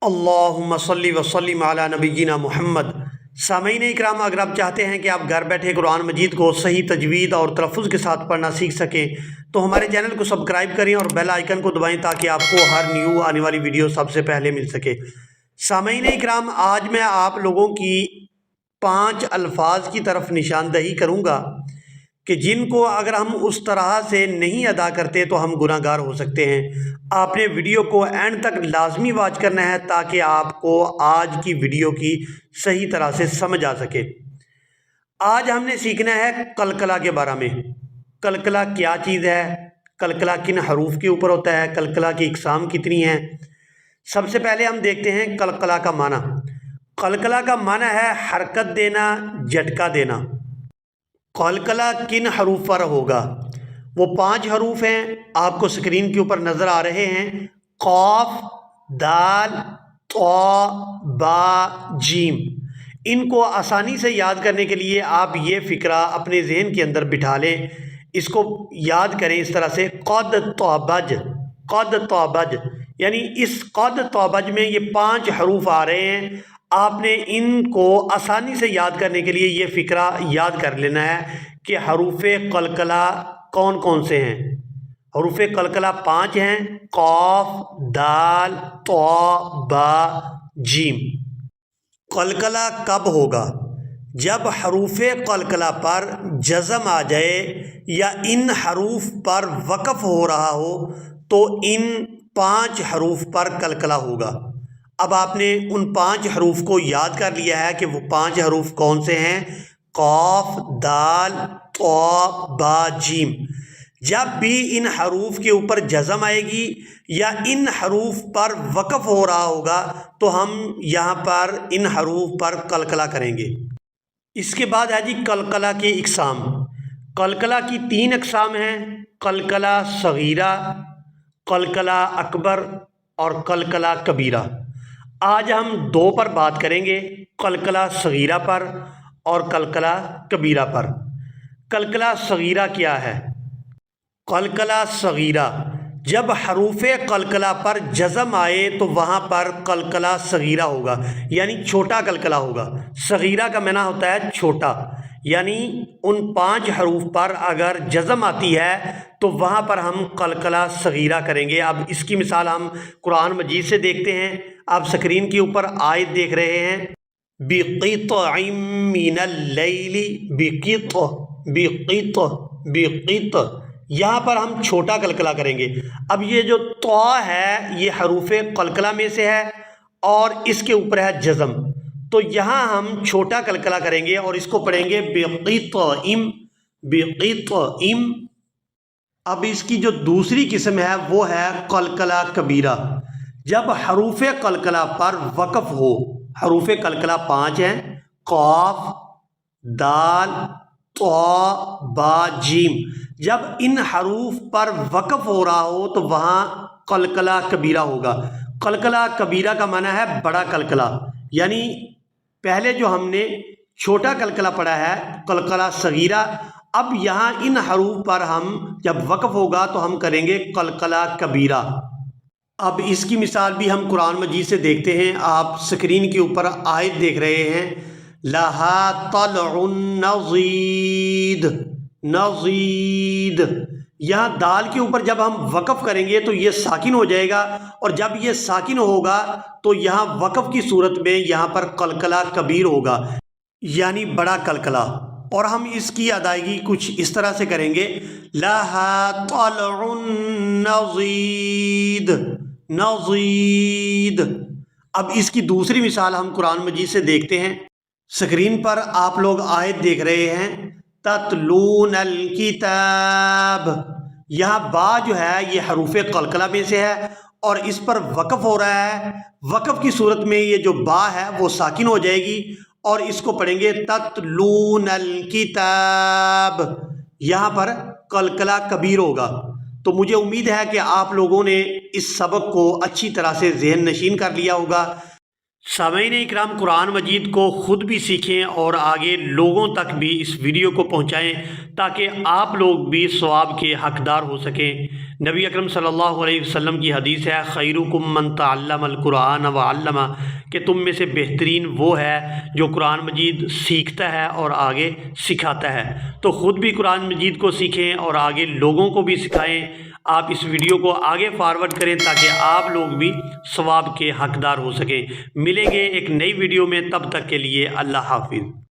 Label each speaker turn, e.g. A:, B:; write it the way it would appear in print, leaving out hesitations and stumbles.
A: اللہم صلی وسلم علی نبینا محمد۔ سامعین اکرام، اگر آپ چاہتے ہیں کہ آپ گھر بیٹھے قرآن مجید کو صحیح تجوید اور تلفظ کے ساتھ پڑھنا سیکھ سکیں تو ہمارے چینل کو سبسکرائب کریں اور بیل آئیکن کو دبائیں تاکہ آپ کو ہر نیو آنے والی ویڈیو سب سے پہلے مل سکے۔ سامعین اکرام، آج میں آپ لوگوں کی 5 الفاظ کی طرف نشاندہی کروں گا کہ جن کو اگر ہم اس طرح سے نہیں ادا کرتے تو ہم گناہ گار ہو سکتے ہیں۔ آپ نے ویڈیو کو اینڈ تک لازمی واچ کرنا ہے تاکہ آپ کو آج کی ویڈیو کی صحیح طرح سے سمجھ آ سکے۔ آج ہم نے سیکھنا ہے قلقلہ کے بارے میں۔ قلقلہ کیا چیز ہے، قلقلہ کن حروف کے اوپر ہوتا ہے، قلقلہ کی اقسام کتنی ہیں۔ سب سے پہلے ہم دیکھتے ہیں قلقلہ کا معنی۔ قلقلہ کا معنی ہے حرکت دینا، جھٹکا دینا۔ قلقلہ کن حروف پر ہوگا؟ وہ 5 حروف ہیں، آپ کو سکرین کے اوپر نظر آ رہے ہیں۔ قاف، دال، طا، با، جیم۔ ان کو آسانی سے یاد کرنے کے لیے آپ یہ فقرہ اپنے ذہن کے اندر بٹھا لیں، اس کو یاد کریں اس طرح سے: قد طابج، قد طابج، یعنی اس قد طابج میں یہ 5 حروف آ رہے ہیں۔ آپ نے ان کو آسانی سے یاد کرنے کے لیے یہ فقرہ یاد کر لینا ہے کہ حروف قلقلہ کون کون سے ہیں۔ حروف قلقلہ 5 ہیں: قاف، دال، طا، با، جیم۔ قلقلہ کب ہوگا؟ جب حروف قلقلہ پر جزم آ جائے یا ان حروف پر وقف ہو رہا ہو تو ان 5 حروف پر قلقلہ ہوگا۔ اب آپ نے ان 5 حروف کو یاد کر لیا ہے کہ وہ 5 حروف کون سے ہیں: قاف، دال، طا، با، جیم۔ جب بھی ان حروف کے اوپر جزم آئے گی یا ان حروف پر وقف ہو رہا ہوگا تو ہم یہاں پر ان حروف پر قلقلہ کریں گے۔ اس کے بعد ہے جی قلقلہ کی اقسام۔ قلقلہ کی 3 اقسام ہیں: قلقلہ صغیرہ، قلقلہ اکبر اور قلقلہ کبیرہ۔ آج ہم 2 پر بات کریں گے، قلقلہ صغیرہ پر اور قلقلہ کبیرہ پر۔ قلقلہ صغیرہ کیا ہے؟ قلقلہ صغیرہ، جب حروف قلقلہ پر جزم آئے تو وہاں پر قلقلہ صغیرہ ہوگا، یعنی چھوٹا قلقلہ ہوگا۔ صغیرہ کا معنی ہوتا ہے چھوٹا، یعنی ان 5 حروف پر اگر جزم آتی ہے تو وہاں پر ہم قلقلہ صغیرہ کریں گے۔ اب اس کی مثال ہم قرآن مجید سے دیکھتے ہیں۔ آپ سکرین کے اوپر آیت دیکھ رہے ہیں: بِقِطْعٍ مِّنَ اللَّيْلِ، بِقِطْع، بِقِطْع، بِقِطْع۔ یہاں پر ہم چھوٹا قلقلہ کریں گے۔ اب یہ جو طا ہے یہ حروف قلقلہ میں سے ہے اور اس کے اوپر ہے جزم، تو یہاں ہم چھوٹا قلقلہ کریں گے اور اس کو پڑھیں گے بِقِطْعٍ، بِقِطْعٍ۔ اب اس کی جو دوسری قسم ہے وہ ہے قلقلہ کبیرہ، جب حروف قلقلہ پر وقف ہو۔ حروف قلقلہ 5 ہیں: قاف، دال، طا، با، جیم۔ جب ان حروف پر وقف ہو رہا ہو تو وہاں قلقلہ کبیرہ ہوگا۔ قلقلہ کبیرہ کا معنی ہے بڑا قلقلہ، یعنی پہلے جو ہم نے چھوٹا قلقلہ پڑھا ہے قلقلہ صغیرہ، اب یہاں ان حروف پر ہم جب وقف ہوگا تو ہم کریں گے قلقلہ کبیرہ۔ اب اس کی مثال بھی ہم قرآن مجید سے دیکھتے ہیں۔ آپ سکرین کے اوپر آیت دیکھ رہے ہیں: لہا طلع نضید، نضید۔ یہاں دال کے اوپر جب ہم وقف کریں گے تو یہ ساکن ہو جائے گا، اور جب یہ ساکن ہوگا تو یہاں وقف کی صورت میں یہاں پر قلقلہ کبیر ہوگا، یعنی بڑا قلقلہ۔ اور ہم اس کی ادائیگی کچھ اس طرح سے کریں گے: لہا طلع نضید، نضید۔ اب اس کی دوسری مثال ہم قرآن مجید سے دیکھتے ہیں۔ سکرین پر آپ لوگ آیت دیکھ رہے ہیں: تتلون الکتاب۔ یہاں با جو ہے یہ حروف قلقلہ میں سے ہے اور اس پر وقف ہو رہا ہے۔ وقف کی صورت میں یہ جو با ہے وہ ساکن ہو جائے گی اور اس کو پڑھیں گے تتلون الکتاب۔ یہاں پر قلقلہ کبیر ہوگا۔ تو مجھے امید ہے کہ آپ لوگوں نے اس سبق کو اچھی طرح سے ذہن نشین کر لیا ہوگا۔ سامعین اکرام، قرآن مجید کو خود بھی سیکھیں اور آگے لوگوں تک بھی اس ویڈیو کو پہنچائیں تاکہ آپ لوگ بھی ثواب کے حقدار ہو سکیں۔ نبی اکرم صلی اللہ علیہ وسلم کی حدیث ہے خیرکم من تعلم القرآن وعلمہ، کہ تم میں سے بہترین وہ ہے جو قرآن مجید سیکھتا ہے اور آگے سکھاتا ہے۔ تو خود بھی قرآن مجید کو سیکھیں اور آگے لوگوں کو بھی سکھائیں۔ آپ اس ویڈیو کو آگے فارورڈ کریں تاکہ آپ لوگ بھی ثواب کے حقدار ہو سکیں۔ ملیں گے ایک نئی ویڈیو میں، تب تک کے لیے اللہ حافظ۔